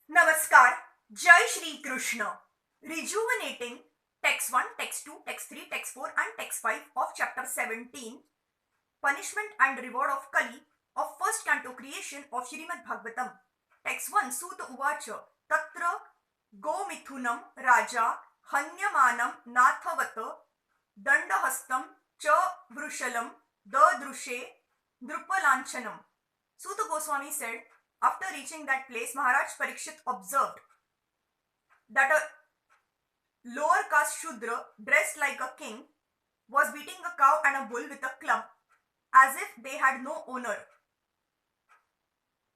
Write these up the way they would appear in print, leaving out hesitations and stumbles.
Namaskar, Jai Shri Krishna. Rejuvenating text 1, text 2, text 3, text 4 and text 5 of chapter 17, Punishment and Reward of Kali of first canto creation of Srimad Bhagavatam. Text 1, Suta Uvacha, Tatra Gomithunam Raja Hanyamanam Nathavato Dandahastam Cha Vrushalam Dadrushe Drupalanchanam. Suta Goswami said, after reaching that place, Maharaj Parikshit observed that a lower caste Shudra, dressed like a king, was beating a cow and a bull with a club as if they had no owner.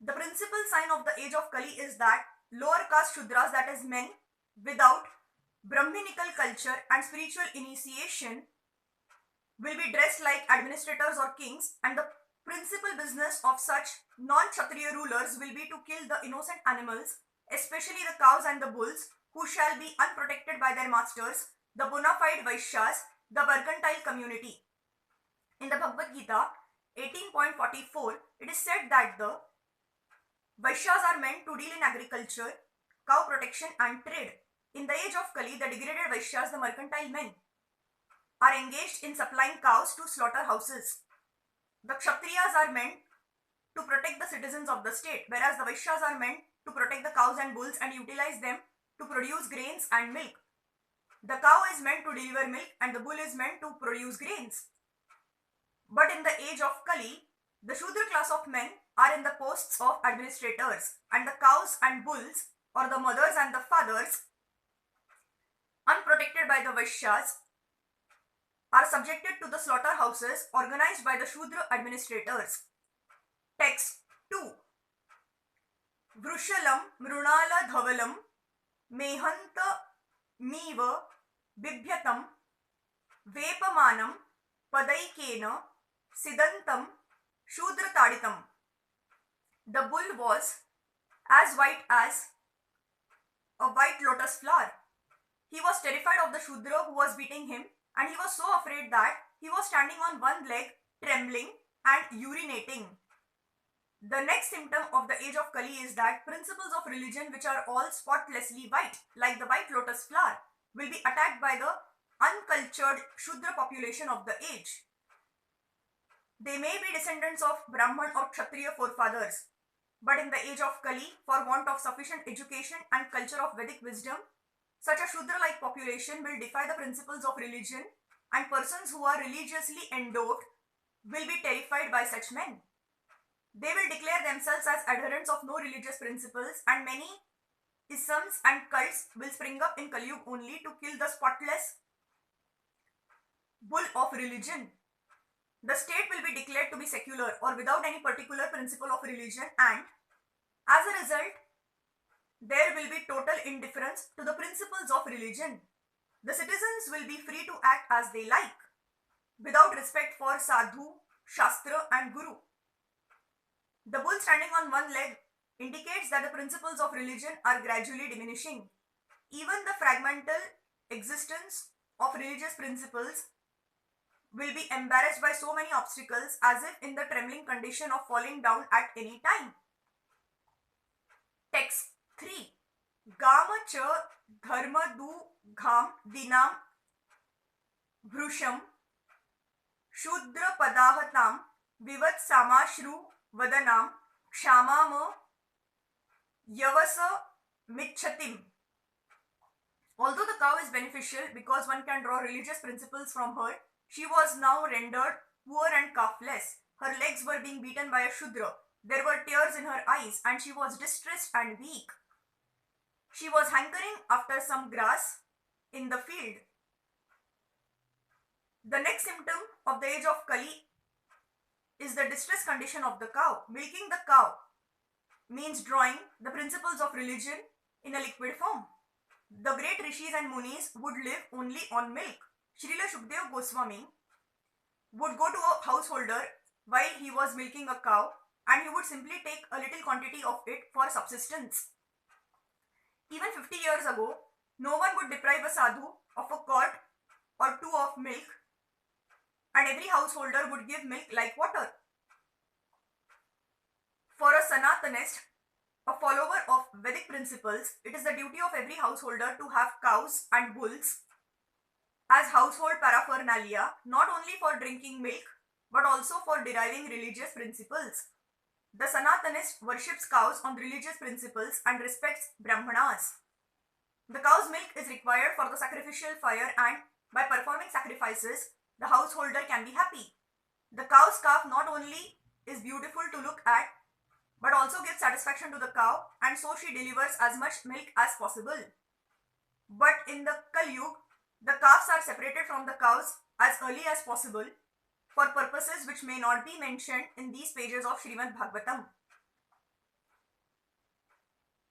The principal sign of the age of Kali is that lower caste Shudras, that is men without Brahminical culture and spiritual initiation, will be dressed like administrators or kings, and the principal business of such non-Kshatriya rulers will be to kill the innocent animals, especially the cows and the bulls, who shall be unprotected by their masters, the bona fide Vaishyas, the mercantile community. In the Bhagavad Gita 18.44, it is said that the Vaishyas are meant to deal in agriculture, cow protection and trade. In the age of Kali, the degraded Vaishyas, the mercantile men, are engaged in supplying cows to slaughterhouses. The Kshatriyas are meant to protect the citizens of the state, whereas the Vaishyas are meant to protect the cows and bulls and utilize them to produce grains and milk. The cow is meant to deliver milk and the bull is meant to produce grains. But in the age of Kali, the Shudra class of men are in the posts of administrators, and the cows and bulls, or the mothers and the fathers, unprotected by the Vaishyas, are subjected to the slaughterhouses organized by the Shudra administrators. Text 2. Vrushalam mrunala dhavalam mehanta miva bibhyatam vepamanam padaikena sidantam shudra taditam. The bull was as white as a white lotus flower. He was terrified of the Shudra who was beating him, and he was so afraid that he was standing on one leg, trembling and urinating. The next symptom of the age of Kali is that principles of religion, which are all spotlessly white, like the white lotus flower, will be attacked by the uncultured Shudra population of the age. They may be descendants of Brahman or Kshatriya forefathers, but in the age of Kali, for want of sufficient education and culture of Vedic wisdom, such a Shudra-like population will defy the principles of religion, and persons who are religiously endowed will be terrified by such men. They will declare themselves as adherents of no religious principles, and many isms and cults will spring up in Kali Yuga only to kill the spotless bull of religion. The state will be declared to be secular or without any particular principle of religion, and as a result, there will be total indifference to the principles of religion. The citizens will be free to act as they like, without respect for sadhu, shastra and guru. The bull standing on one leg indicates that the principles of religion are gradually diminishing. Even the fragmental existence of religious principles will be embarrassed by so many obstacles, as if in the trembling condition of falling down at any time. Text 3. Gama cha dharma du gham dinam vrusham shudra padahatam vivat samashru vadanam kshamama yavasa michhatim. Although the cow is beneficial because one can draw religious principles from her, she was now rendered poor and calfless. Her legs were being beaten by a Shudra. There were tears in her eyes and she was distressed and weak. She was hankering after some grass in the field. The next symptom of the age of Kali is the distressed condition of the cow. Milking the cow means drawing the principles of religion in a liquid form. The great rishis and munis would live only on milk. Srila Shukdev Goswami would go to a householder while he was milking a cow, and he would simply take a little quantity of it for subsistence. Even 50 years ago, no one would deprive a sadhu of a quart or two of milk, and every householder would give milk like water. For a Sanatanist, a follower of Vedic principles, it is the duty of every householder to have cows and bulls as household paraphernalia, not only for drinking milk, but also for deriving religious principles. The Sanatanist worships cows on religious principles and respects Brahmanas. The cow's milk is required for the sacrificial fire, and by performing sacrifices, the householder can be happy. The cow's calf not only is beautiful to look at, but also gives satisfaction to the cow, and so she delivers as much milk as possible. But in the Kali Yuga, the calves are separated from the cows as early as possible for purposes which may not be mentioned in these pages of Srimad Bhagavatam.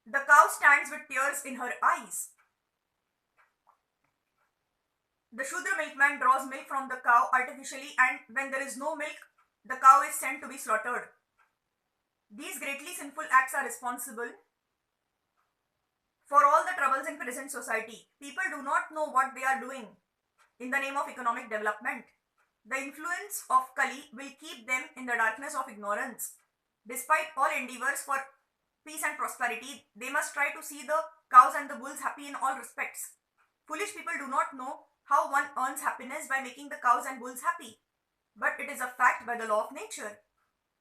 The cow stands with tears in her eyes. The Shudra milkman draws milk from the cow artificially, and when there is no milk, the cow is sent to be slaughtered. These greatly sinful acts are responsible for all the troubles in present society. People do not know what they are doing in the name of economic development. The influence of Kali will keep them in the darkness of ignorance. Despite all endeavors for peace and prosperity, they must try to see the cows and the bulls happy in all respects. Foolish people do not know how one earns happiness by making the cows and bulls happy, but it is a fact by the law of nature.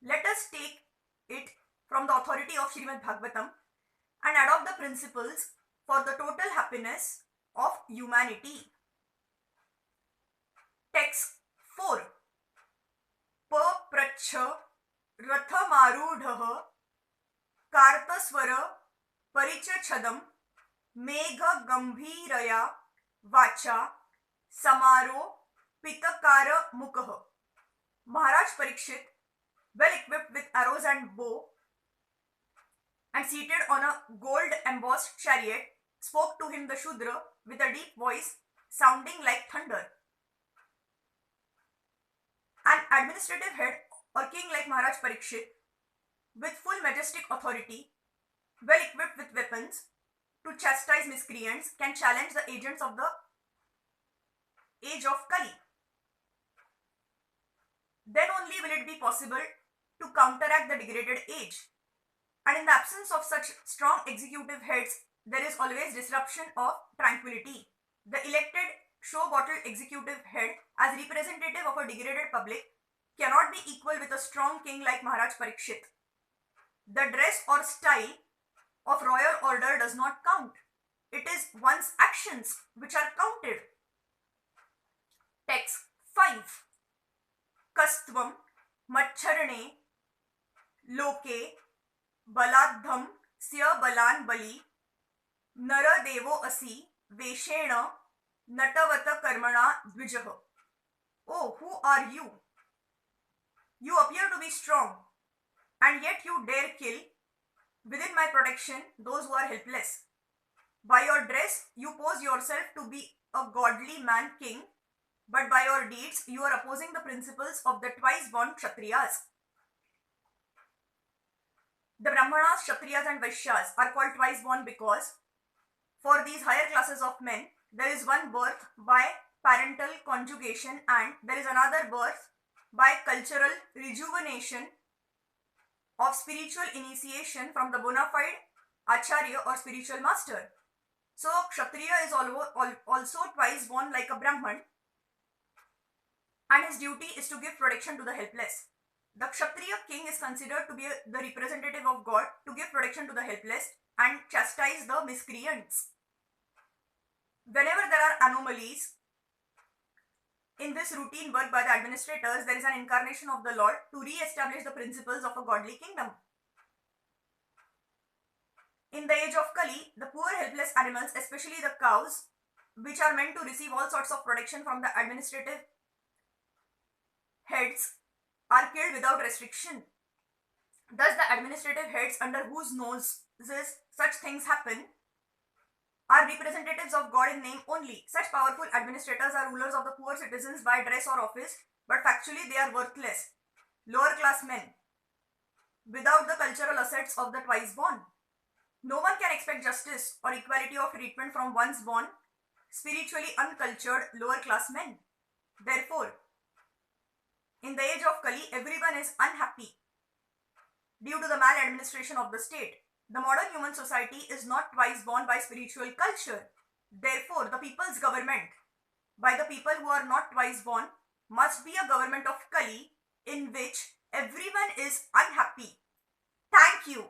Let us take it from the authority of Srimad Bhagavatam and adopt the principles for the total happiness of humanity. Text 4. Papracha rathamarudhaha kartaswara parichachadam megha gambhiraya vacha samaro pitakara mukha. Maharaj Parikshit, well equipped with arrows and bow and seated on a gold embossed chariot, spoke to him the Shudra with a deep voice sounding like thunder. An administrative head or king like Maharaj Parikshit, with full majestic authority, well equipped with weapons to chastise miscreants, can challenge the agents of the age of Kali. Then only will it be possible to counteract the degraded age. And in the absence of such strong executive heads, there is always disruption of tranquility. The elected show-bottled executive head, as representative of a degraded public, cannot be equal with a strong king like Maharaj Parikshit. The dress or style of royal order does not count. It is one's actions which are counted. Text 5. Kastvam macharane loke baladham sya balan bali nara devo asi veshena natavata karmana dvijaha. Oh, who are you? You appear to be strong, and yet you dare kill, within my protection, those who are helpless. By your dress, you pose yourself to be a godly man king, but by your deeds, you are opposing the principles of the twice-born Kshatriyas. The Brahmanas, Kshatriyas and Vaishyas are called twice-born because for these higher classes of men, there is one birth by parental conjugation and there is another birth by cultural rejuvenation of spiritual initiation from the bona fide Acharya or spiritual master. So, Kshatriya is also twice born like a Brahman, and his duty is to give protection to the helpless. The Kshatriya king is considered to be the representative of God to give protection to the helpless and chastise the miscreants. Whenever there are anomalies in this routine work by the administrators, there is an incarnation of the Lord to re-establish the principles of a godly kingdom. In the age of Kali, the poor helpless animals, especially the cows, which are meant to receive all sorts of protection from the administrative heads, are killed without restriction. Thus, the administrative heads under whose noses such things happen are representatives of God in name only. Such powerful administrators are rulers of the poor citizens by dress or office, but factually they are worthless, lower class men, without the cultural assets of the twice born. No one can expect justice or equality of treatment from once born, spiritually uncultured, lower class men. Therefore, in the age of Kali, everyone is unhappy due to the maladministration of the state. The modern human society is not twice born by spiritual culture. Therefore, the people's government, by the people who are not twice born, must be a government of Kali in which everyone is unhappy. Thank you.